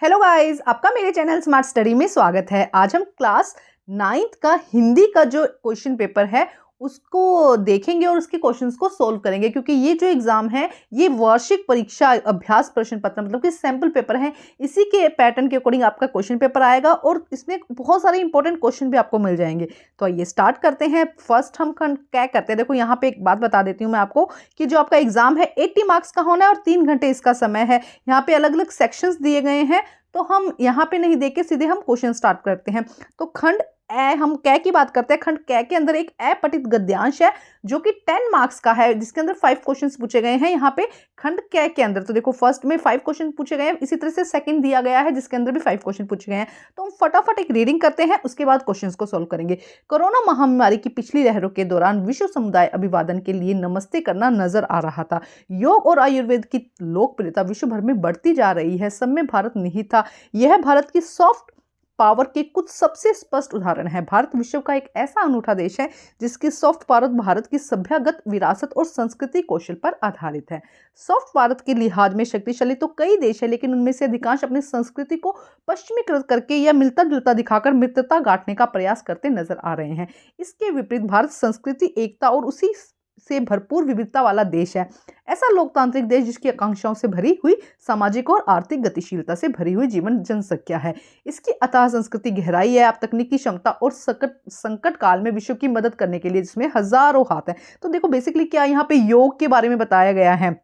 Hello guys, आपका मेरे channel smart study में स्वागत है। आज हम क्लास 9th का हिंदी का जो क्वेश्चन पेपर है उसको देखेंगे और उसके क्वेश्चंस को सोल्व करेंगे, क्योंकि ये जो एग्जाम है ये वार्षिक परीक्षा अभ्यास प्रश्न पत्र मतलब कि सैंपल पेपर है। इसी के पैटर्न के अकॉर्डिंग आपका क्वेश्चन पेपर आएगा और इसमें बहुत सारे इंपॉर्टेंट क्वेश्चन भी आपको मिल जाएंगे। तो आइए स्टार्ट करते हैं। फर्स्ट हम क्या करते हैं, देखो यहाँ पे एक बात बता देती हूँ मैं आपको कि जो आपका एग्जाम है 80 मार्क्स का होना है और 3 घंटे इसका समय है। यहाँ पे अलग अलग सेक्शंस दिए गए हैं, तो हम यहाँ पे नहीं देख के सीधे हम क्वेश्चन स्टार्ट करते हैं। तो खंड ए, हम कै की बात करते हैं। खंड कै के अंदर एक अपठित गद्यांश है जो कि 10 मार्क्स का है, जिसके अंदर 5 क्वेश्चंस पूछे गए हैं। यहाँ पे खंड कै के अंदर तो देखो फर्स्ट में 5 क्वेश्चन पूछे गए हैं, इसी तरह से सेकंड दिया गया है जिसके अंदर भी 5 क्वेश्चन पूछे गए हैं। तो हम फटाफट एक रीडिंग करते हैं, उसके बाद क्वेश्चंस को सोल्व करेंगे। कोरोना महामारी की पिछली लहरों के दौरान विश्व समुदाय अभिवादन के लिए नमस्ते करना नजर आ रहा था। योग और आयुर्वेद की लोकप्रियता विश्व भर में बढ़ती जा रही है, सब में भारत निहित था। यह भारत की सॉफ्ट पावर के कुछ सबसे स्पष्ट उदाहरण है। भारत विश्व का एक ऐसा अनूठा देश है जिसकी सॉफ्ट पावर भारत की सभ्यगत विरासत और संस्कृति कौशल पर आधारित है। सॉफ्ट भारत के लिहाज में शक्तिशाली तो कई देश है, लेकिन उनमें से अधिकांश अपनी संस्कृति को पश्चिमीकृत करके या मिलता जुलता दिखाकर मित्रता गांठने का प्रयास करते नजर आ रहे हैं। इसके विपरीत भारत संस्कृति एकता और उसी से भरपूर विविधता वाला देश है। ऐसा लोकतांत्रिक देश जिसकी आकांक्षाओं से भरी हुई सामाजिक और आर्थिक गतिशीलता से भरी हुई जीवन जनसंख्या है। इसकी अथाह संस्कृति गहराई है, आप तकनीकी क्षमता और संकट काल में विश्व की मदद करने के लिए जिसमें हजारों हाथ हैं। तो देखो बेसिकली क्या यहाँ पे योग के बारे में बताया गया है।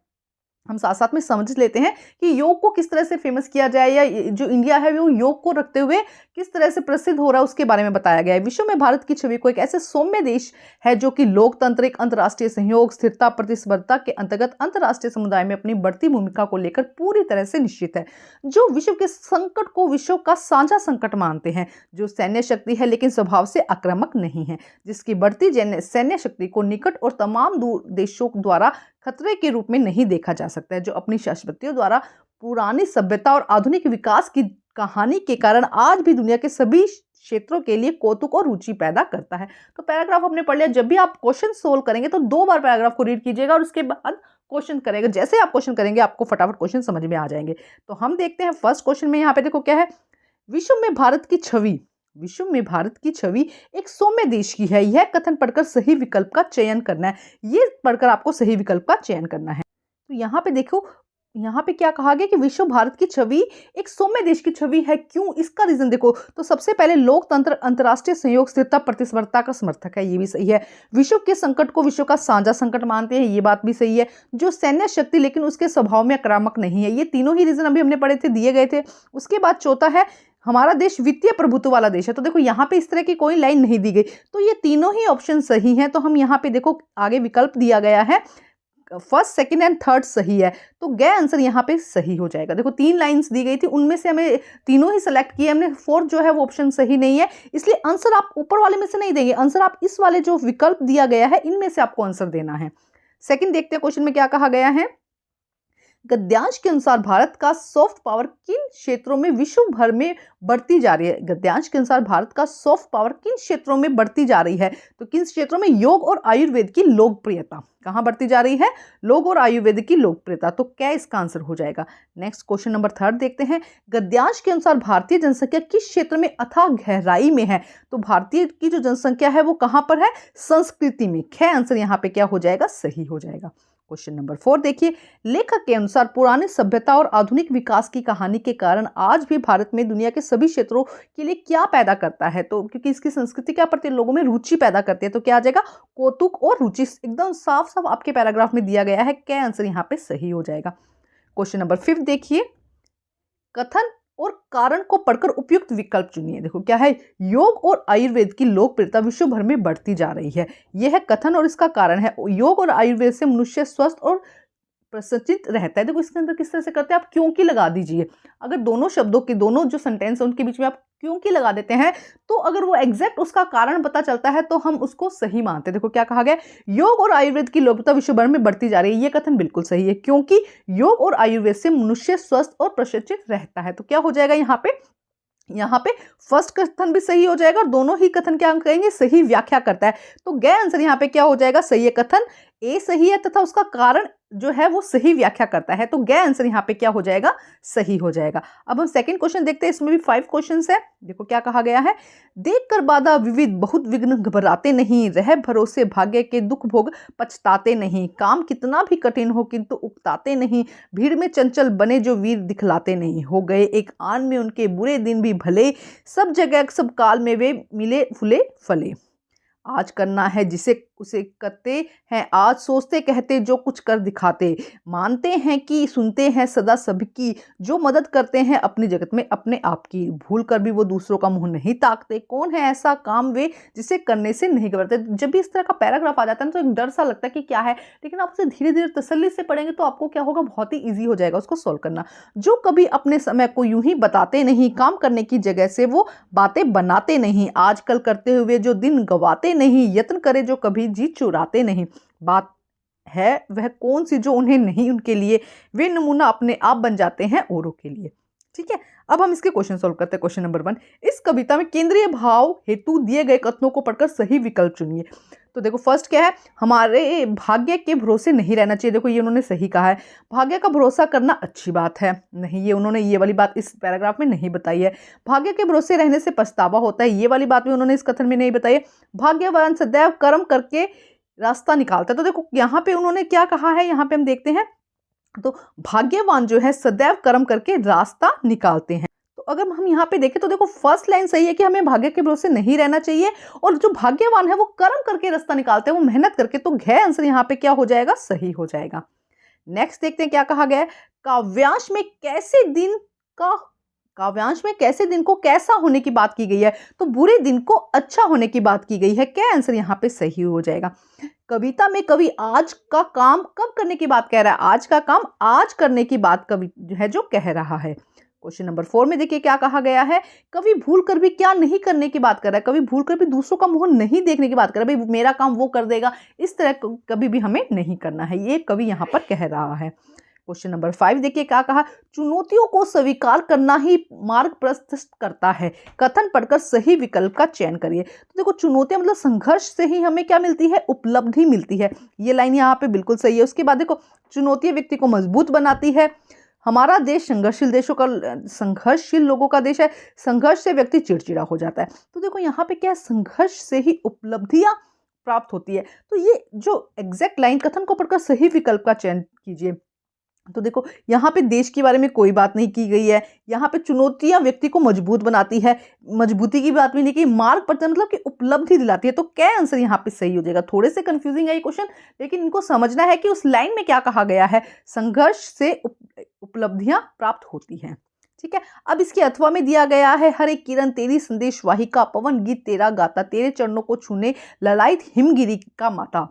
हम साथ साथ में समझ लेते हैं कि योग को किस तरह से फेमस किया जाए, या जो इंडिया है वो योग को रखते हुए किस तरह से प्रसिद्ध हो रहा है उसके बारे में बताया गया है। विश्व में भारत की छवि को एक ऐसे सौम्य देश है जो कि लोकतांत्रिक, अंतर्राष्ट्रीय सहयोग, स्थिरता, प्रतिस्पर्धा के अंतर्गत अंतर्राष्ट्रीय समुदाय में अपनी बढ़ती भूमिका को लेकर पूरी तरह से निश्चित है। जो विश्व के संकट को विश्व का साझा संकट मानते हैं, जो सैन्य शक्ति है लेकिन स्वभाव से आक्रामक नहीं है, जिसकी बढ़ती सैन्य शक्ति को निकट और तमाम दूर देशों द्वारा खतरे के रूप में नहीं देखा जा सकता है, जो अपनी शाश्वतियों द्वारा पुरानी सभ्यता और आधुनिक विकास की कहानी के कारण आज भी दुनिया के सभी क्षेत्रों के लिए कौतुक और रुचि पैदा करता है। तो पैराग्राफ हमने पढ़ लिया। जब भी आप क्वेश्चन सोल्व करेंगे तो 2 बार पैराग्राफ को रीड कीजिएगा और उसके बाद क्वेश्चन करेंगे। जैसे आप क्वेश्चन करेंगे आपको फटाफट क्वेश्चन समझ में आ जाएंगे। तो हम देखते हैं फर्स्ट क्वेश्चन में। यहाँ पे देखो क्या है, विश्व में भारत की छवि एक सौम्य देश की है। यह कथन पढ़कर सही विकल्प का चयन करना है। ये पढ़कर आपको सही विकल्प का चयन करना है। तो यहाँ पे देखो, यहाँ पे क्या कहा गया कि विश्व भारत की छवि एक सौम्य देश की छवि है। क्यों? इसका रीजन देखो तो सबसे पहले लोकतंत्र, अंतर्राष्ट्रीय सहयोग, स्थिरता, प्रतिस्पर्धा का समर्थक है, ये भी सही है। विश्व के संकट को विश्व का साझा संकट मानते हैं, ये बात भी सही है। जो सैन्य शक्ति लेकिन उसके स्वभाव में आक्रामक नहीं है, ये तीनों ही रीजन अभी हमने पढ़े थे, दिए गए थे। उसके बाद चौथा है हमारा देश वित्तीय प्रभुत्व वाला देश है। तो देखो यहाँ पे इस तरह की कोई लाइन नहीं दी गई, तो ये तीनों ही ऑप्शन सही हैं। तो हम यहाँ पे देखो आगे विकल्प दिया गया है, फर्स्ट, सेकंड एंड थर्ड सही है, तो गए आंसर यहाँ पे सही हो जाएगा। देखो 3 लाइंस दी गई थी, उनमें से हमें तीनों ही सिलेक्ट किए हमने, फोर्थ जो है वो ऑप्शन सही नहीं है, इसलिए आंसर आप ऊपर वाले में से नहीं देंगे, आंसर आप इस वाले जो विकल्प दिया गया है इनमें से आपको आंसर देना है। सेकंड देखते हैं क्वेश्चन में क्या कहा गया है। गद्यांश के अनुसार भारत का सॉफ्ट पावर किन क्षेत्रों में विश्व भर में बढ़ती जा रही है। गद्यांश के अनुसार भारत का सॉफ्ट पावर किन क्षेत्रों में बढ़ती जा रही है, तो किन क्षेत्रों में योग और आयुर्वेद की लोकप्रियता कहां बढ़ती जा रही है, योग और आयुर्वेद की लोकप्रियता, तो क्या इसका आंसर हो जाएगा। नेक्स्ट क्वेश्चन नंबर 3 देखते हैं। गद्यांश के अनुसार भारतीय जनसंख्या किस क्षेत्र में अथाह गहराई में है, तो भारतीय की जो जनसंख्या है वो कहां पर है, संस्कृति में। ख आंसर यहाँ पे क्या हो जाएगा, सही हो जाएगा। क्वेश्चन नंबर 4 देखिए, लेखक के अनुसार पुरानी सभ्यता और आधुनिक विकास की कहानी के कारण आज भी भारत में दुनिया के सभी क्षेत्रों के लिए क्या पैदा करता है, तो क्योंकि इसकी संस्कृति क्या प्रति लोगों में रुचि पैदा करती है, तो क्या आ जाएगा, कौतुक और रुचि। एकदम साफ साफ आपके पैराग्राफ में दिया गया है, क्या आंसर यहाँ पे सही हो जाएगा। क्वेश्चन नंबर 5 देखिए, कथन और कारण को पढ़कर उपयुक्त विकल्प चुनिए। देखो क्या है, योग और आयुर्वेद की लोकप्रियता विश्व भर में बढ़ती जा रही है, यह है कथन और इसका कारण है। योग और आयुर्वेद से मनुष्य स्वस्थ और प्रसन्नचित रहता है। देखो इसके अंदर किस तरह से करते हैं, आप क्योंकि लगा दीजिए। अगर दोनों शब्दों के दोनों जो सेंटेंस है उनके बीच में आप क्योंकि लगा देते हैं तो अगर वो एग्जैक्ट उसका कारण पता चलता है तो हम उसको सही मानते हैं। देखो क्या कहा गया, योग और आयुर्वेद की लोकप्रियता विश्व भर में बढ़ती जा रही है, ये कथन बिल्कुल सही है, क्योंकि योग और आयुर्वेद से मनुष्य स्वस्थ और प्रसन्नचित रहता है। तो क्या हो जाएगा यहाँ पे फर्स्ट कथन भी सही हो जाएगा और दोनों ही कथन क्या हम कहेंगे, सही व्याख्या करता है। तो गए आंसर यहाँ पे क्या हो जाएगा, सही है, कथन ए सही है तथा उसका कारण जो है वो सही व्याख्या करता है। तो ग आंसर यहाँ पे क्या हो जाएगा, सही हो जाएगा। अब हम सेकंड क्वेश्चन देखते हैं, इसमें भी 5 क्वेश्चंस है। देखो क्या कहा गया है, देख कर बाधा विविध बहुत विघ्न घबराते नहीं, रह भरोसे भाग्य के दुख भोग पछताते नहीं, काम कितना भी कठिन हो किंतु उकताते नहीं, भीड़ में चंचल बने जो वीर दिखलाते नहीं, हो गए एक आन में उनके बुरे दिन भी भले, सब जगह सब काल में वे मिले फूले फले। आज करना है जिसे उसे करते हैं, आज सोचते कहते जो कुछ कर दिखाते, मानते हैं कि सुनते हैं सदा सबकी, जो मदद करते हैं अपनी जगत में अपने आप की, भूल कर भी वो दूसरों का मुंह नहीं ताकते, कौन है ऐसा काम वे जिसे करने से नहीं घबराते। जब भी इस तरह का पैराग्राफ आ जाता है ना, तो एक डर सा लगता है कि क्या है, लेकिन आप उसे धीरे धीरे तसल्ली से पढ़ेंगे तो आपको क्या होगा, बहुत ही ईजी हो जाएगा उसको सॉल्व करना। जो कभी अपने समय को यूं ही बताते नहीं, काम करने की जगह से वो बातें बनाते नहीं, आजकल करते हुए जो दिन गवाते नहीं, यत्न करे जो कभी जी चुराते नहीं, बात है वह कौन सी जो उन्हें नहीं उनके लिए, वे नमूना अपने आप बन जाते हैं औरों के लिए। ठीक है, अब हम इसके क्वेश्चन सॉल्व करते हैं। क्वेश्चन नंबर 1, इस कविता में केंद्रीय भाव हेतु दिए गए कथनों को पढ़कर सही विकल्प चुनिए। तो देखो फर्स्ट क्या है, हमारे भाग्य के भरोसे नहीं रहना चाहिए। देखो ये उन्होंने सही कहा है, भाग्य का भरोसा करना अच्छी बात है नहीं, ये उन्होंने ये वाली बात इस पैराग्राफ में नहीं बताई है। भाग्य के भरोसे रहने से पछतावा होता है, ये वाली बात भी उन्होंने इस कथन में नहीं बताई है। भाग्यवान सदैव कर्म करके रास्ता निकालता है, तो देखो यहाँ पे उन्होंने क्या कहा है, यहाँ पे हम देखते हैं, तो भाग्यवान जो है सदैव कर्म करके रास्ता निकालते हैं। तो अगर हम यहाँ पे देखें तो देखो फर्स्ट लाइन सही है कि हमें भाग्य के भरोसे नहीं रहना चाहिए, और जो भाग्यवान है वो कर्म करके रास्ता निकालते हैं, वो मेहनत करके, तो घ आंसर यहाँ पे क्या हो जाएगा, सही हो जाएगा। नेक्स्ट देखते हैं क्या कहा गया है, काव्यांश में कैसे दिन को कैसा होने की बात की गई है, तो बुरे दिन को अच्छा होने की बात की गई है। क्या आंसर यहाँ पे सही हो जाएगा। कविता में कवि आज का काम कब करने की बात कह रहा है, आज का काम आज करने की बात कवि है जो कह रहा है। क्वेश्चन नंबर 4 में देखिए क्या कहा गया है, कवि भूल कर भी क्या नहीं करने की बात कर रहा है, कवि भूल कर भी दूसरों का मुंह नहीं देखने की बात कर रहा है, भाई मेरा काम वो कर देगा, इस तरह कभी भी हमें नहीं करना है, ये कवि यहाँ पर कह रहा है। क्वेश्चन नंबर 5 देखिए क्या कहा, चुनौतियों को स्वीकार करना ही मार्ग प्रशस्त करता है, कथन पढ़कर सही विकल्प का चयन करिए। तो देखो चुनौतियां मतलब संघर्ष से ही हमें क्या मिलती है, उपलब्धि मिलती है, ये लाइन यहाँ पे बिल्कुल सही है। उसके बाद देखो चुनौतियां व्यक्ति को मजबूत बनाती है, हमारा देश संघर्षशील लोगों का देश है, संघर्ष से व्यक्ति चिड़चिड़ा हो जाता है। तो देखो यहाँ पे क्या है, संघर्ष से ही उपलब्धियां प्राप्त होती है। तो ये जो एग्जैक्ट लाइन, कथन को पढ़कर सही विकल्प का चयन कीजिए। तो देखो यहाँ पे देश के बारे में कोई बात नहीं की गई है, यहाँ पे चुनौतियां व्यक्ति को मजबूत बनाती है, मजबूती की बात भी नहीं की, मार्ग पर मतलब कि उपलब्धि दिलाती है। तो क्या आंसर यहाँ पे सही हो जाएगा। थोड़े से कंफ्यूजिंग है ये क्वेश्चन, लेकिन इनको समझना है कि उस लाइन में क्या कहा गया है, संघर्ष से उपलब्धियां प्राप्त होती हैं। ठीक है, अब इसके अथवा में दिया गया है, हर एक किरण तेरी संदेश वाहिका, पवन गीत तेरा गाता, तेरे चरणों को छूने ललायत हिमगिरी का माता,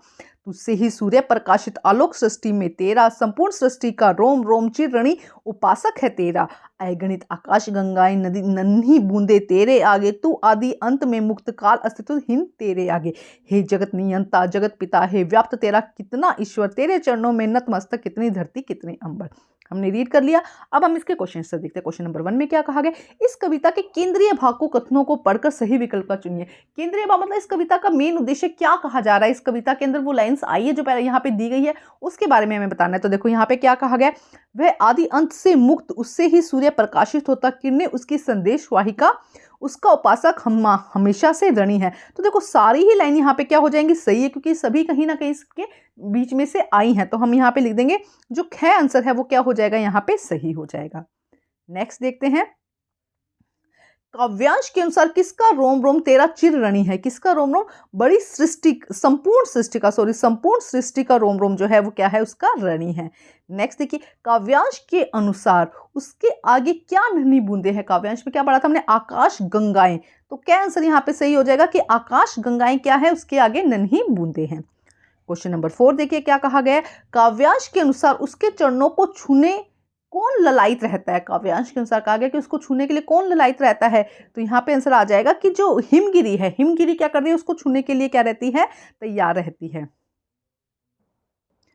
तुझसे ही सूर्य प्रकाशित आलोक सृष्टि में तेरा, संपूर्ण सृष्टि का रोम रोम चिरणी उपासक है तेरा, अगणित आकाश गंगाएं नदी नन्ही बूंदे तेरे आगे, तू आदि अंत में मुक्त काल अस्तित्वहीन तेरे आगे, हे जगत नियंता जगत पिता, हे व्याप्त तेरा कितना ईश्वर, तेरे चरणों में नतमस्तक कितनी धरती कितने अंबर। हमने रीड कर लिया, अब हम इसके क्वेश्चन से देखते हैं। क्वेश्चन नंबर 1 में क्या कहा गया, इस कविता के केंद्रीय भाग को कथनों को पढ़कर सही विकल्प का चुनिए। केंद्रीय भाग मतलब इस कविता का मेन उद्देश्य क्या कहा जा रहा है, इस कविता के अंदर वो लाइंस आई है जो यहाँ पे दी गई है, उसके बारे में हमें बताना है। तो देखो यहाँ पे क्या कहा गया, वह आदि अंत से मुक्त, उससे ही सूर्य प्रकाशित होता, किरणें उसकी संदेश वाहिका, उसका उपासक हमेशा से ऋणी है। तो देखो सारी ही लाइन यहाँ पे क्या हो जाएंगी, सही है, क्योंकि सभी कहीं ना कहीं इसके बीच में से आई हैं। तो हम यहाँ पे लिख देंगे जो ख आंसर है वो क्या हो जाएगा, यहाँ पे सही हो जाएगा। नेक्स्ट देखते हैं, काव्यांश के अनुसार किसका रोम रोम तेरा चिर ऋणी है, किसका रोम रोम, बड़ी सृष्टि संपूर्ण सृष्टि का रोम रोम जो है वो क्या है, उसका ऋणी है। नेक्स्ट देखिए, काव्यांश के अनुसार उसके आगे क्या नन्ही बूंदे हैं, काव्यांश में क्या पढ़ा था हमने, आकाश गंगाएं, तो क्या आंसर यहाँ पे सही हो जाएगा कि आकाश गंगाएं क्या है, उसके आगे नन्ही बूंदे हैं। क्वेश्चन नंबर 4 देखिए क्या कहा गया है, काव्यांश के अनुसार उसके चरणों को छूने कौन ललायित रहता है, काव्यांश के अनुसार कहा गया कि उसको छूने के लिए कौन ललायित रहता है। तो यहाँ पे आंसर आ जाएगा कि जो हिमगिरी है, हिमगिरी क्या कर रही है, उसको छूने के लिए क्या रहती है, तैयार रहती है।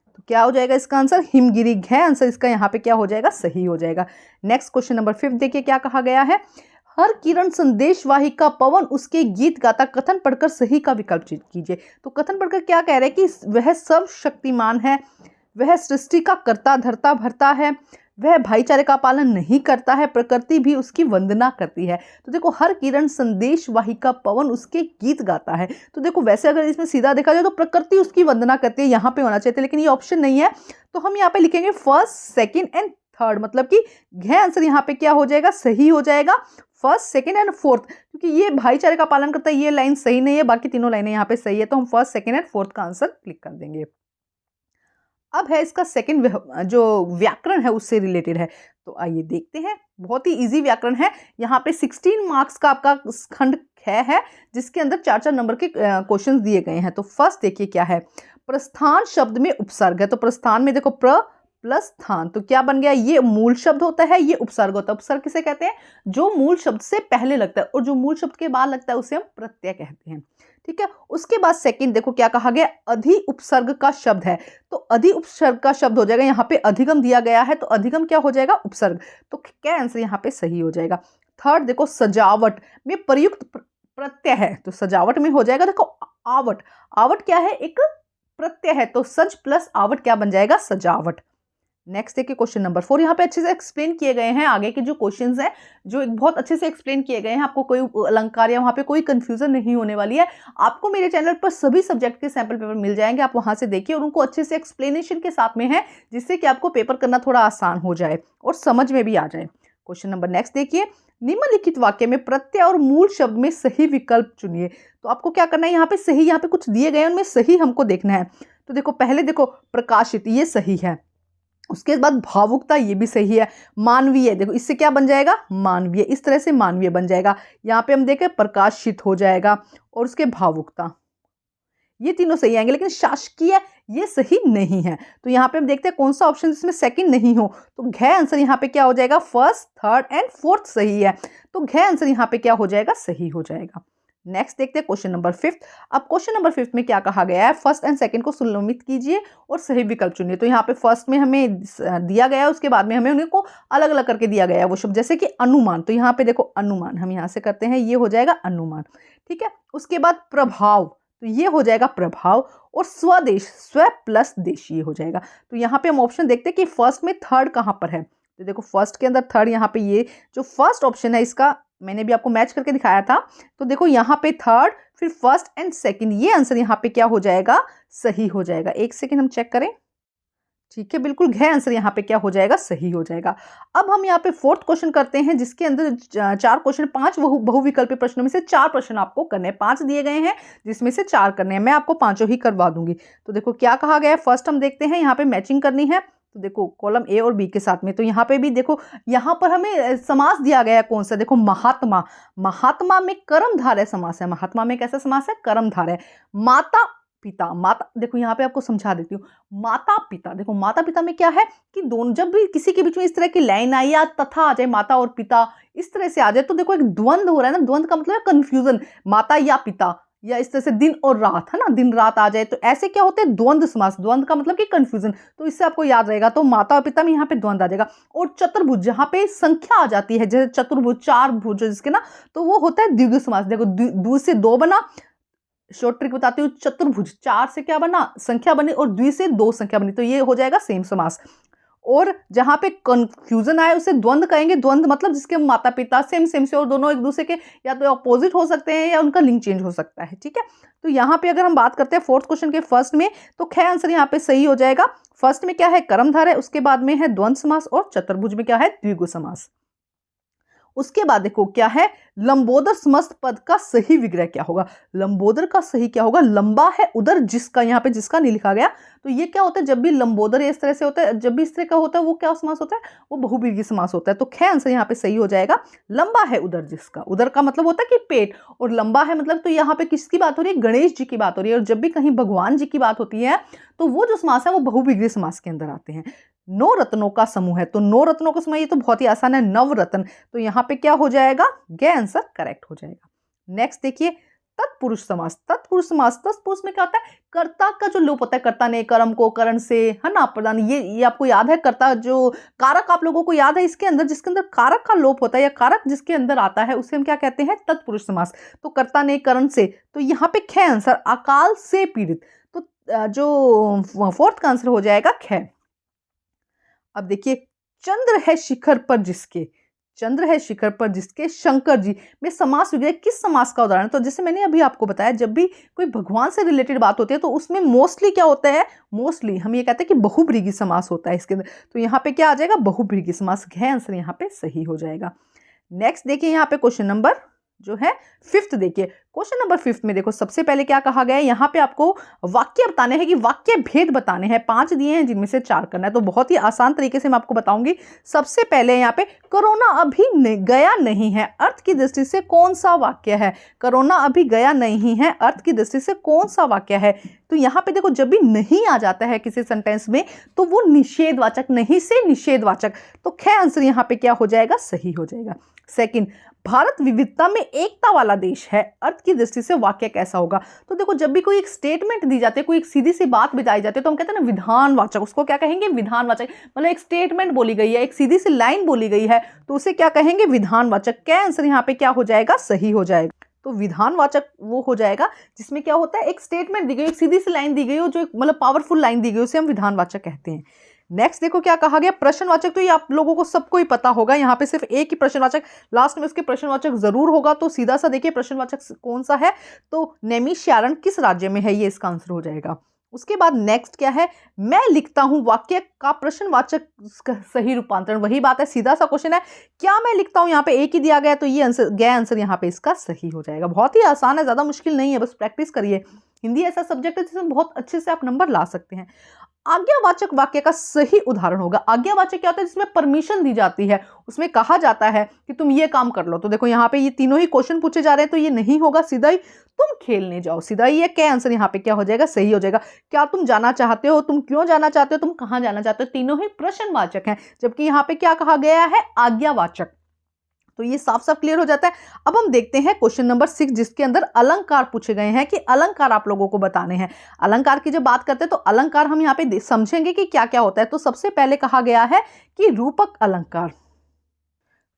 तो क्या हो जाएगा इसका आंसर, हिमगिरी है आंसर इसका, यहाँ पे क्या हो जाएगा, सही हो जाएगा। नेक्स्ट क्वेश्चन नंबर 5 देखिए क्या कहा गया है, हर किरण संदेश वाहिका, पवन उसके गीत गाता, कथन पढ़कर सही का विकल्प कीजिए। तो कथन पढ़कर क्या कह रहे हैं कि वह सर्वशक्तिमान है, वह सृष्टि का कर्ता धर्ता भरता है, वह भाईचारे का पालन नहीं करता है, प्रकृति भी उसकी वंदना करती है। तो देखो हर किरण संदेश वाहिका पवन उसके गीत गाता है। तो देखो वैसे अगर इसमें सीधा देखा जाए तो प्रकृति उसकी वंदना करती है, यहाँ पे होना चाहिए था, लेकिन ये ऑप्शन नहीं है। तो हम यहाँ पे लिखेंगे फर्स्ट, सेकंड एंड थर्ड, मतलब कि घ आंसर यहाँ पे क्या हो जाएगा, सही हो जाएगा, फर्स्ट, सेकंड एंड फोर्थ, क्योंकि ये भाईचारे का पालन करता है, ये लाइन सही नहीं है, बाकी तीनों लाइनें यहाँ पे सही है। तो हम फर्स्ट, सेकंड एंड फोर्थ का आंसर क्लिक कर देंगे। अब है इसका सेकंड जो व्याकरण है उससे रिलेटेड है, तो आइए देखते हैं। बहुत ही इजी व्याकरण है। यहाँ पे 16 मार्क्स का आपका खंड ख है, जिसके अंदर 4-4 नंबर के क्वेश्चन दिए गए हैं। तो फर्स्ट देखिए क्या है, प्रस्थान शब्द में उपसर्ग है। तो प्रस्थान में देखो प्र प्लस स्थान, तो क्या बन गया, ये मूल शब्द होता है, ये उपसर्ग होता है। उपसर्ग किसे कहते हैं, जो मूल शब्द से पहले लगता है, और जो मूल शब्द के बाद लगता है उसे हम प्रत्यय कहते हैं। ठीक है, उसके बाद सेकंड देखो क्या कहा गया, अधि उपसर्ग का शब्द है। तो अधि उपसर्ग का शब्द हो जाएगा, यहाँ पे अधिगम दिया गया है, तो अधिगम क्या हो जाएगा, उपसर्ग। तो क्या आंसर यहाँ पे सही हो जाएगा। थर्ड देखो सजावट में प्रयुक्त प्रत्यय है, तो सजावट में हो जाएगा देखो आवट। आवट क्या है, एक प्रत्यय है, तो सज प्लस आवट क्या बन जाएगा, सजावट। नेक्स्ट देखिए क्वेश्चन नंबर 4, यहाँ पे अच्छे से एक्सप्लेन किए गए हैं। आगे के जो क्वेश्चंस हैं जो बहुत अच्छे से एक्सप्लेन किए गए हैं, आपको कोई अलंकार या वहाँ पे कोई कंफ्यूजन नहीं होने वाली है। आपको मेरे चैनल पर सभी सब्जेक्ट के सैंपल पेपर मिल जाएंगे, आप वहाँ से देखिए और उनको अच्छे से एक्सप्लेनेशन के साथ में है, जिससे कि आपको पेपर करना थोड़ा आसान हो जाए और समझ में भी आ जाए। क्वेश्चन नंबर नेक्स्ट देखिए, निम्नलिखित वाक्य में प्रत्यय और मूल शब्द में सही विकल्प चुनिए। तो आपको क्या करना है, यहाँ पे सही, यहाँ पे कुछ दिए गए हैं उनमें सही हमको देखना है। तो देखो पहले देखो प्रकाशित, ये सही है। उसके बाद भावुकता, ये भी सही है। मानवीय, देखो इससे क्या बन जाएगा, मानवीय, इस तरह से मानवीय बन जाएगा। यहाँ पे हम देखें प्रकाशित हो जाएगा, और उसके भावुकता, ये तीनों सही आएंगे। लेकिन शासकीय ये सही नहीं है। तो यहाँ पे हम देखते हैं कौन सा ऑप्शन जिसमें सेकंड नहीं हो। तो घ आंसर यहाँ पे क्या हो जाएगा, फर्स्ट, थर्ड एंड फोर्थ सही है। तो घ आंसर यहाँ पे क्या हो जाएगा, सही हो जाएगा। नेक्स्ट देखते हैं क्वेश्चन नंबर 5। अब क्वेश्चन नंबर 5 में क्या कहा गया है, फर्स्ट एंड सेकंड को सुनिश्चित कीजिए और सही विकल्प चुनिए। तो यहाँ पे फर्स्ट में हमें दिया गया है, उसके बाद में हमें उनको अलग अलग करके दिया गया है वो शब्द, जैसे कि अनुमान। तो यहाँ पे देखो अनुमान, हम यहाँ से करते हैं, ये हो जाएगा अनुमान। ठीक है, उसके बाद प्रभाव, तो ये हो जाएगा प्रभाव, और स्वदेश, स्व प्लस देश, ये हो जाएगा। तो यहाँ पे हम ऑप्शन देखते हैं कि फर्स्ट में थर्ड कहाँ पर है। तो देखो फर्स्ट के अंदर थर्ड, यहाँ पे ये जो फर्स्ट ऑप्शन है इसका मैंने भी आपको मैच करके दिखाया था। तो देखो यहाँ पे थर्ड, फिर फर्स्ट एंड सेकंड, ये आंसर यहाँ पे क्या हो जाएगा, सही हो जाएगा। एक सेकंड हम चेक करें। ठीक है, बिल्कुल घ आंसर यहाँ पे क्या हो जाएगा, सही हो जाएगा। अब हम यहाँ पे फोर्थ क्वेश्चन करते हैं, जिसके अंदर 4 क्वेश्चन, 5 बहुविकल्पी प्रश्नों में से 4 प्रश्न आपको करने हैं। 5 दिए गए हैं जिसमें से 4 करने हैं, मैं आपको 5 ही करवा दूंगी। तो देखो क्या कहा गया है, फर्स्ट हम देखते हैं, यहाँ पे मैचिंग करनी है। तो देखो कॉलम ए और बी के साथ में, तो यहाँ पे भी देखो, यहाँ पर हमें समास दिया गया है कौन सा, देखो महात्मा। महात्मा में कर्मधारय समास है, महात्मा में कैसा समास है, कर्मधारय। माता पिता, माता देखो यहाँ पे आपको समझा देती हूँ। माता पिता, देखो माता पिता में क्या है कि दोनों, जब भी किसी के बीच में इस तरह की लाइन आई या तथा आ जाए, माता और पिता इस तरह से आ जाए, तो देखो एक द्वंद्व हो रहा है ना। द्वंद्व का मतलब है कंफ्यूजन, माता या पिता, या इस तरह से दिन और रात, है ना, दिन रात आ जाए, तो ऐसे क्या होते हैं, द्वंद्व समास। द्वंद्व का मतलब कि कंफ्यूजन, तो इससे आपको याद रहेगा। तो माता और पिता में यहाँ पे द्वंद्व आ जाएगा। और चतुर्भुज, जहाँ पे संख्या आ जाती है, जैसे चतुर्भुज, 4 भुज जिसके ना, तो वो होता है द्विगु समास। देखो द्वि से 2 बना, शॉर्ट ट्रिक बताती हूँ, चतुर्भुज 4 से क्या बना, संख्या बनी, और द्वि से 2 संख्या बनी, तो ये हो जाएगा सेम समास। और जहां पे कंफ्यूजन आए उसे द्वंद्व कहेंगे। द्वंद्व मतलब जिसके माता पिता सेम सेम से और दोनों एक दूसरे के या तो अपोजिट हो सकते हैं या उनका लिंक चेंज हो सकता है। ठीक है, तो यहाँ पे अगर हम बात करते हैं फोर्थ क्वेश्चन के फर्स्ट में, तो ख आंसर यहाँ पे सही हो जाएगा। फर्स्ट में क्या है, कर्मधारय, उसके बाद में है द्वंद्व समास, और चतुर्भुज में क्या है, द्विगु समास। उसके बाद देखो क्या है, लंबोदर समस्त पद का सही विग्रह क्या होगा। लंबोदर का सही क्या होगा, लंबा है उधर जिसका, यहाँ पे जिसका नहीं लिखा गया। तो ये क्या होता है, जब भी लंबोदर इस तरह से होता है, जब भी इस तरह का होता है, वो क्या समास होता है, वो बहुव्रीहि समास होता है। तो ख आंसर यहाँ पे सही हो जाएगा। लंबा है उधर जिसका, उधर का मतलब होता है कि पेट, और लंबा है मतलब, तो यहाँ पे किसकी बात हो रही है, गणेश जी की बात हो रही है। और जब भी कहीं भगवान जी की बात होती है, तो वो जो समास है वो बहुव्रीहि समास के अंदर आते हैं। 9 रत्नों का समूह है, तो 9 रत्नों का समूह, ये तो बहुत ही आसान है, नवरत्न। तो यहाँ पे क्या हो जाएगा, ग आंसर करेक्ट हो जाएगा। नेक्स्ट देखिए, तत्पुरुष समास। तत्पुरुष समास, तत्पुरुष में क्या होता है, कर्ता का जो लोप होता है, कर्ता ने कर्म को करण से, है ना, प्रदान, ये आपको याद है। कर्ता जो कारक आप लोगों को याद है इसके अंदर, जिसके अंदर कारक का लोप होता है या कारक जिसके अंदर आता है, उसे हम क्या कहते हैं, तत्पुरुष समास। तो कर्ता ने करण से, तो यहाँ पे ख आंसर, अकाल से पीड़ित। तो जो फोर्थ का आंसर हो जाएगा ख। अब देखिए, चंद्र है शिखर पर जिसके, चंद्र है शिखर पर जिसके शंकर जी में समास विग्रह किस समास का उदाहरण? तो जैसे मैंने अभी आपको बताया, जब भी कोई भगवान से रिलेटेड बात होती है तो उसमें मोस्टली क्या होता है, मोस्टली हम ये कहते हैं कि बहुब्रीहि समास होता है इसके अंदर। तो यहाँ पे क्या आ जाएगा, बहुब्रीहि समास। घ आंसर यहाँ पे सही हो जाएगा। नेक्स्ट देखिए, यहाँ पे क्वेश्चन नंबर जो है फिफ्थ देखिए, क्वेश्चन नंबर फिफ्थ में देखो, सबसे पहले क्या कहा गया है, यहाँ पे आपको वाक्य बताने हैं कि वाक्य भेद बताने हैं। 5 दिए हैं जिनमें से 4 करना है, तो बहुत ही आसान तरीके से मैं आपको बताऊंगी। सबसे पहले यहाँ पे कोरोना अभी गया नहीं है, अर्थ की दृष्टि से कौन सा वाक्य है? कोरोना अभी गया नहीं है, अर्थ की दृष्टि से कौन सा वाक्य है? तो यहाँ पे देखो, जब भी नहीं आ जाता है किसी सेंटेंस में तो वो निषेधवाचक, नहीं से निषेधवाचक। तो ख आंसर यहाँ पे क्या हो जाएगा, सही हो जाएगा। सेकंड, भारत विविधता में एकता वाला देश है, अर्थ की दृष्टि से वाक्य कैसा होगा? तो देखो, जब भी कोई एक स्टेटमेंट दी जाती है, कोई एक सीधी सी बात बताई जाती है, तो हम कहते हैं ना विधानवाचक, उसको क्या कहेंगे, विधानवाचक। मतलब एक स्टेटमेंट बोली गई है, एक सीधी सी लाइन बोली गई है, तो उसे क्या कहेंगे, विधानवाचक। क्या आंसर यहाँ पे क्या हो जाएगा, सही हो जाएगा। तो विधानवाचक वो हो जाएगा जिसमें क्या होता है, एक स्टेटमेंट दी गई, एक सीधी सी लाइन दी गई हो, जो मतलब पावरफुल लाइन दी गई, उसे हम विधानवाचक कहते हैं। नेक्स्ट देखो क्या कहा गया, प्रश्नवाचक। तो ये आप लोगों को सबको ही पता होगा, यहाँ पे सिर्फ एक ही प्रश्नवाचक, लास्ट में उसके प्रश्नवाचक जरूर होगा। तो सीधा सा देखिए प्रश्नवाचक कौन सा है, तो नैमिषारण्य किस राज्य में है, ये इसका आंसर हो जाएगा। उसके बाद नेक्स्ट क्या है, मैं लिखता हूं वाक्य का प्रश्नवाचक सही रूपांतरण। वही बात है, सीधा सा क्वेश्चन है, क्या मैं लिखता हूं, यहाँ पे एक ही दिया गया, तो ये आंसर, गया आंसर यहाँ पे इसका सही हो जाएगा। बहुत ही आसान है, ज्यादा मुश्किल नहीं है, बस प्रैक्टिस करिए। हिंदी ऐसा सब्जेक्ट है जिसमें बहुत अच्छे से आप नंबर ला सकते हैं। आज्ञावाचक वाक्य का सही उदाहरण होगा, आज्ञावाचक क्या होता है, जिसमें परमिशन दी जाती है, उसमें कहा जाता है कि तुम ये काम कर लो। तो देखो यहाँ पे ये तीनों ही क्वेश्चन पूछे जा रहे हैं, तो ये नहीं होगा, सीधा ही तुम खेलने जाओ, सीधा ही है। क्या आंसर यहाँ पे क्या हो जाएगा, सही हो जाएगा। क्या तुम जाना चाहते हो, तुम क्यों जाना चाहते हो, तुम कहाँ जाना चाहते हो, तीनों ही प्रश्नवाचक हैं, जबकि यहाँ पे क्या कहा गया है, आज्ञावाचक। तो ये साफ साफ क्लियर हो जाता है। अब हम देखते हैं क्वेश्चन नंबर 6, जिसके अंदर अलंकार पूछे गए हैं कि अलंकार आप लोगों को बताने हैं। अलंकार की जब बात करते हैं तो अलंकार हम यहाँ पे समझेंगे कि क्या क्या होता है। तो सबसे पहले कहा गया है कि रूपक अलंकार।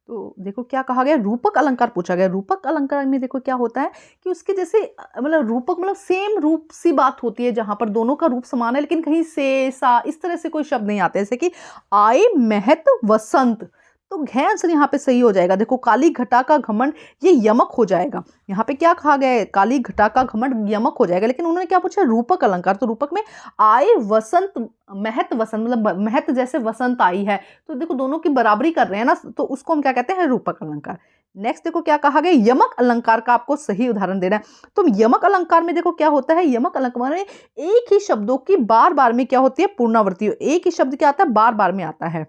तो देखो क्या कहा गया, रूपक अलंकार पूछा गया। रूपक अलंकार में देखो क्या होता है कि उसके जैसे मतलब रूपक मतलब सेम रूप सी बात होती है, जहां पर दोनों का रूप समान है, लेकिन कहीं से सा इस तरह से कोई शब्द नहीं आते, जैसे कि आए महत वसंत। तो घ आंसर यहाँ पे सही हो जाएगा। देखो, काली घटा का घमंड, ये यमक हो जाएगा। यहाँ पे क्या कहा गया है, काली घटा का घमंड यमक हो जाएगा, लेकिन उन्होंने क्या पूछा, रूपक अलंकार। तो रूपक में आए वसंत, महत वसंत, मतलब महत जैसे वसंत आई है, तो देखो दोनों की बराबरी कर रहे हैं ना, तो उसको हम क्या कहते हैं, रूपक अलंकार। नेक्स्ट देखो क्या कहा गया, यमक अलंकार का आपको सही उदाहरण देना है। तो यमक अलंकार में देखो क्या होता है, यमक अलंकार में एक ही शब्दों की बार बार में क्या होती है, पूर्णावृत्ति। एक ही शब्द क्या आता है, बार बार में आता है।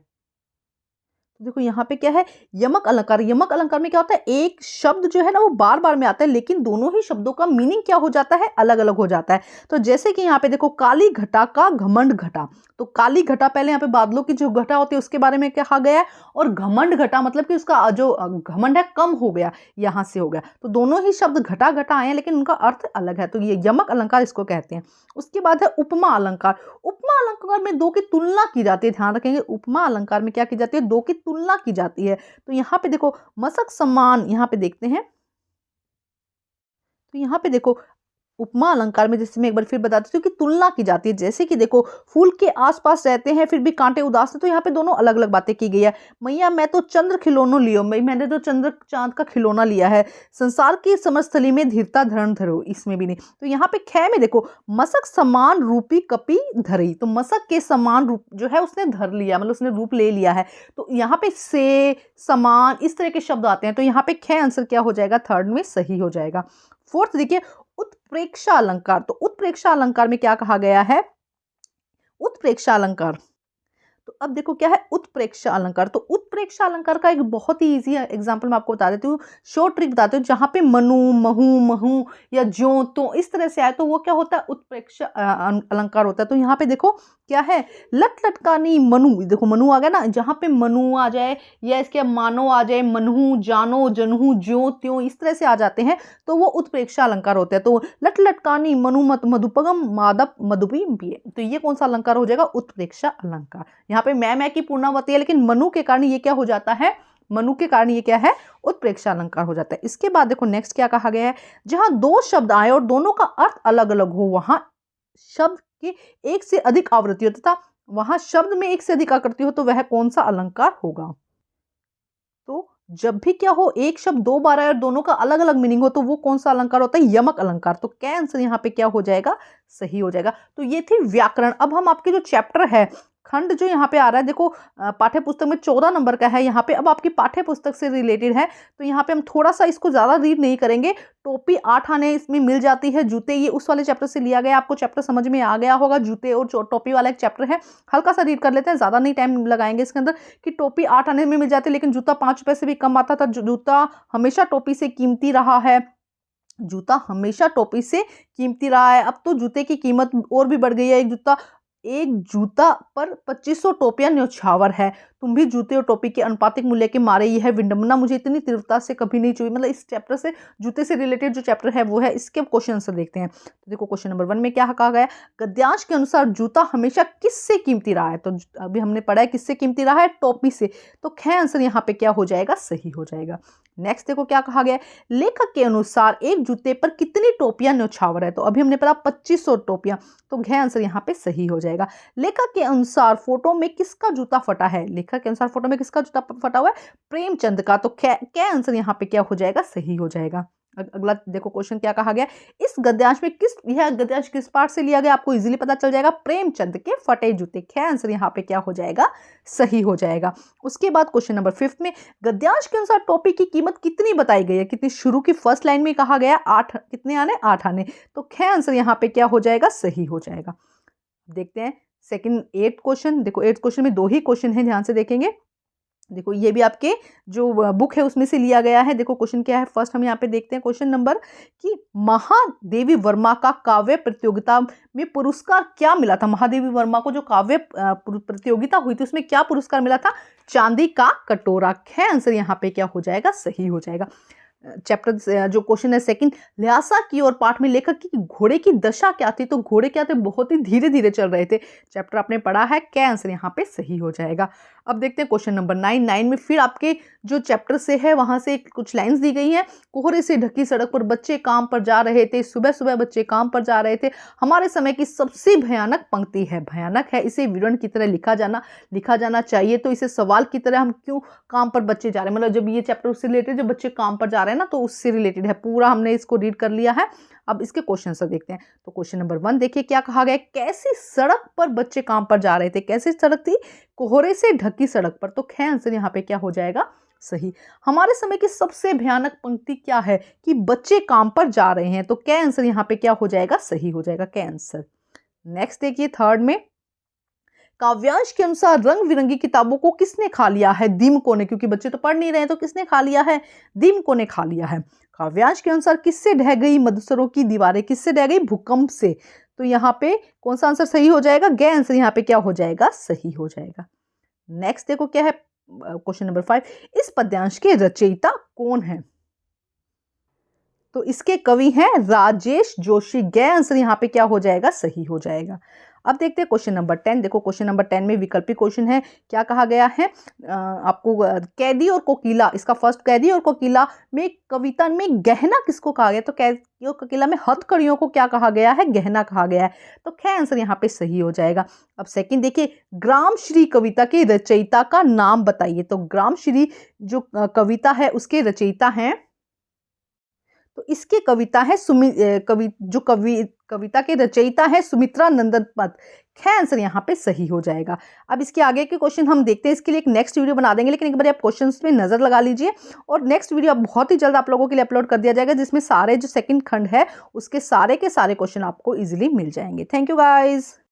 देखो यहाँ पे क्या है, यमक अलंकार। यमक अलंकार में क्या होता है, एक शब्द जो है ना वो बार बार में आता है, लेकिन दोनों ही शब्दों का मीनिंग क्या हो जाता है, अलग अलग हो जाता है। तो जैसे कि यहाँ पे देखो, काली घटा का घमंड घटा। तो काली घटा, पहले यहाँ पे बादलों की जो घटा होती है उसके बारे में कहा गया है, और घमंड घटा मतलब कि उसका जो घमंड है कम हो गया, यहाँ से हो गया। तो दोनों ही शब्द घटा घटा आए हैं, लेकिन उनका अर्थ अलग है, तो ये यमक अलंकार इसको कहते हैं। उसके बाद है उपमा अलंकार। उपमा अलंकार में दो की तुलना की जाती है, ध्यान रखेंगे, उपमा अलंकार में क्या की जाती है, दो की तुलना की जाती है। तो यहाँ पे देखो मसक समान, यहाँ पे देखते हैं, तो यहाँ पे देखो उपमा अलंकार में, जैसे मैं एक बार फिर बताती हूँ कि तुलना की जाती है। जैसे कि देखो, फूल के आसपास रहते हैं फिर भी कांटे उदास है, तो यहाँ पे दोनों अलग अलग बातें की गई है। मैया मैं तो चंद्र खिलौनो लियो, मैंने तो चंद्र चांद का खिलौना लिया है। संसार की समरस्थली में धीरता धरण धरो, इसमें भी नहीं। तो यहाँ पे ख में देखो, मसक समान रूपी कपि धरी। तो मसक के समान रूप जो है उसने धर लिया, मतलब उसने रूप ले लिया है। तो यहाँ पे से, समान, इस तरह के शब्द आते हैं। तो यहाँ पे ख आंसर क्या हो जाएगा, थर्ड में सही हो जाएगा। फोर्थ देखिए, उत्प्रेक्षा अलंकार। तो उत्प्रेक्षा अलंकार में क्या कहा गया है, उत्प्रेक्षा अलंकार। तो अब देखो क्या है, उत्प्रेक्षा अलंकार। तो उत्प्रेक्षा अलंकार का एक बहुत ही इजी एग्जांपल मैं आपको बता देती हूँ, शॉर्ट ट्रिक बताती हूँ। जहां पे मनु, महू, महू या जो, तो इस तरह से आए तो वो क्या होता है, उत्प्रेक्षा अलंकार होता है। तो यहाँ पे देखो क्या है, लट लटकानी मनु। देखो मनु आ गया ना, जहां पे मनु आ जाए या इसके मानो आ जाए, मनहू, जानो, जनहू, ज्यो त्यों, इस तरह से आ जाते हैं, तो वो उत्प्रेक्षा अलंकार होते हैं। तो लट लटकानी मनु मत मधुपगम मादप मधुपी। तो ये कौन सा अलंकार हो जाएगा, उत्प्रेक्षा अलंकार। यहाँ पे मैं की पूर्णावती है, लेकिन मनु के कारण ये क्या हो जाता है, मनु के कारण ये क्या है, उत्प्रेक्षा अलंकार हो जाता है। इसके बाद देखो नेक्स्ट क्या कहा गया है, जहां दो शब्द आए और दोनों का अर्थ अलग अलग हो, वहां शब्द के एक से अधिक आवृत्ति हो तथा वहां शब्द में एक से अधिक आकृति हो तो वह कौन सा अलंकार होगा। तो जब भी क्या हो, एक शब्द दो बार आए और दोनों का अलग अलग मीनिंग हो तो वो कौन सा अलंकार होता है, यमक अलंकार। तो क्या आंसर यहाँ पे क्या हो जाएगा, सही हो जाएगा। तो ये थी व्याकरण। अब हम आपके जो चैप्टर है, खंड जो यहाँ पे आ रहा है, देखो पाठ्य पुस्तक में 14 नंबर का है यहाँ पे। अब आपकी पाठ्य पुस्तक से रिलेटेड है तो यहाँ पे हम थोड़ा सा इसको ज्यादा रीड नहीं करेंगे। टोपी 8 आने इसमें मिल जाती है, जूते ये उस वाले चैप्टर से लिया गया, आपको चैप्टर समझ में आ गया होगा। जूते और टोपी वाला एक चैप्टर है, हल्का सा रीड कर लेते हैं, ज्यादा नहीं टाइम लगाएंगे इसके अंदर। कि टोपी 8 आने में मिल जाती है लेकिन जूता 5 रुपए से भी कम आता था। जूता हमेशा टोपी से कीमती रहा है, जूता हमेशा टोपी से कीमती रहा है। अब तो जूते की कीमत और भी बढ़ गई है। एक जूता पर 2500 टोपियां न्यौछावर है। तुम भी जूते और टोपी के अनुपातिक मूल्य के मारे यह विडंबना मुझे इतनी तीव्रता से कभी नहीं चुई। मतलब इस चैप्टर से, जूते से रिलेटेड जो चैप्टर है वो है। इसके क्वेश्चन आंसर देखते हैं। तो देखो क्वेश्चन नंबर 1 में क्या कहा गया, गद्यांश के अनुसार जूता हमेशा किससे कीमती रहा है। तो अभी हमने पढ़ा है किससे कीमती रहा है, टोपी से। तो ख आंसर यहाँ पे क्या हो जाएगा, सही हो जाएगा। नेक्स्ट देखो क्या कहा गया, लेखक के अनुसार एक जूते पर कितनी टोपियां न्यौछावर है। तो अभी हमने पढ़ा 2500 टोपियां, तो घ आंसर यहाँ पे सही हो जाएगा। लेखक के अनुसार फोटो में किसका जूता फटा है, लेखक के अनुसार फोटो में किसका जूता फटा हुआ है, प्रेमचंद का। तो क्या आंसर यहाँ पे क्या हो जाएगा, सही हो जाएगा। अगला देखो क्वेश्चन क्या कहा गया, इस गद्यांश में यह गद्यांश किस पाठ से लिया गया, आपको इजीली पता चल जाएगा, प्रेमचंद के फटे जूते। क्या आंसर यहाँ पे क्या हो जाएगा, सही हो जाएगा। उसके बाद क्वेश्चन नंबर 5 में गद्यांश के अनुसार टोपी की कीमत कितनी बताई गई है। कितनी, शुरू की फर्स्ट लाइन में कहा गया 8, कितने आने, 8 आने। तो क्या आंसर यहाँ पे क्या हो जाएगा, सही हो जाएगा। देखते हैं सेकंड 8 क्वेश्चन। देखो 8 क्वेश्चन में 2 ही क्वेश्चन है, ध्यान से देखेंगे। देखो ये भी आपके जो बुक है उसमें से लिया गया है। देखो क्वेश्चन क्या है, फर्स्ट हम यहाँ पे देखते हैं क्वेश्चन नंबर कि महादेवी वर्मा का काव्य प्रतियोगिता में पुरस्कार क्या मिला था। महादेवी वर्मा को जो काव्य प्रतियोगिता हुई थी उसमें क्या पुरस्कार मिला था, चांदी का कटोरा। है आंसर यहाँ पे क्या हो जाएगा, सही हो जाएगा। चैप्टर जो क्वेश्चन है सेकंड, ल्हासा की और पाठ में लेखक की घोड़े की दशा क्या थी। तो घोड़े क्या थे, बहुत ही धीरे धीरे चल रहे थे। चैप्टर आपने पढ़ा है, क्या आंसर यहाँ पे सही हो जाएगा। अब देखते हैं क्वेश्चन नंबर 9 में फिर आपके जो चैप्टर से है वहां से कुछ लाइंस दी गई हैं। कोहरे से ढकी सड़क पर बच्चे काम पर जा रहे थे, सुबह सुबह बच्चे काम पर जा रहे थे, हमारे समय की सबसे भयानक पंक्ति है। भयानक है, इसे विवरण की तरह लिखा जाना चाहिए। तो इसे सवाल की तरह, हम क्यों काम पर बच्चे जा रहे हैं, मतलब जब ये चैप्टर उससे रिलेटेड, जब बच्चे काम पर जा रहे हैं ना, तो उससे रिलेटेड है। पूरा हमने इसको रीड कर लिया है। अब इसके क्वेश्चन से देखते हैं। तो क्वेश्चन नंबर 1 देखिए क्या कहा गया, कैसी सड़क पर बच्चे काम पर जा रहे थे। कैसी सड़क थी, कोहरे से ढकी सड़क पर। तो ख आंसर यहाँ पे क्या हो जाएगा, सही। हमारे समय की सबसे भयानक पंक्ति क्या है, कि बच्चे काम पर जा रहे हैं। तो क्या आंसर यहाँ पे क्या हो जाएगा, सही हो जाएगा। क्या आंसर। नेक्स्ट देखिए थर्ड में, काव्यांश के अनुसार रंग बिरंगी किताबों को किसने खा लिया है, दीमकों ने। क्योंकि बच्चे तो पढ़ नहीं रहे हैं तो किसने खा लिया है, दीमकों ने खा लिया है। काव्यांश के अनुसार किससे ढह गई मदरसों की दीवारें, किससे ढह गई, भूकंप से। तो यहाँ पे कौन सा आंसर सही हो जाएगा, ग आंसर यहाँ पे क्या हो जाएगा, सही हो जाएगा। नेक्स्ट देखो क्या है क्वेश्चन नंबर 5, इस पद्यांश के रचयिता कौन है। तो इसके कवि हैं राजेश जोशी। ग आंसर यहाँ पे क्या हो जाएगा, सही हो जाएगा। अब देखते हैं क्वेश्चन नंबर 10। देखो क्वेश्चन नंबर 10 में विकल्पी क्वेश्चन है। क्या कहा गया है, आपको कैदी और कोकिला, इसका फर्स्ट, कैदी और कोकिला में कविता में गहना किसको कहा गया। तो कैदी और कोकिला में हथकड़ियों को क्या कहा गया है, गहना कहा गया है। तो क्या आंसर यहाँ पे सही हो जाएगा। अब सेकंड देखिए, ग्राम श्री कविता के रचयिता का नाम बताइए। तो ग्राम श्री जो कविता है उसके रचयिता हैं, तो इसके कविता है कविता के रचयिता है सुमित्रा नंदन पत। ख आंसर यहाँ पे सही हो जाएगा। अब इसके आगे के क्वेश्चन हम देखते हैं, इसके लिए एक नेक्स्ट वीडियो बना देंगे, लेकिन एक बार आप क्वेश्चंस पे नजर लगा लीजिए। और नेक्स्ट वीडियो अब बहुत ही जल्द आप लोगों के लिए अपलोड कर दिया जाएगा, जिसमें सारे जो सेकंड खंड है उसके सारे के सारे क्वेश्चन आपको इजीली मिल जाएंगे। Thank you guys.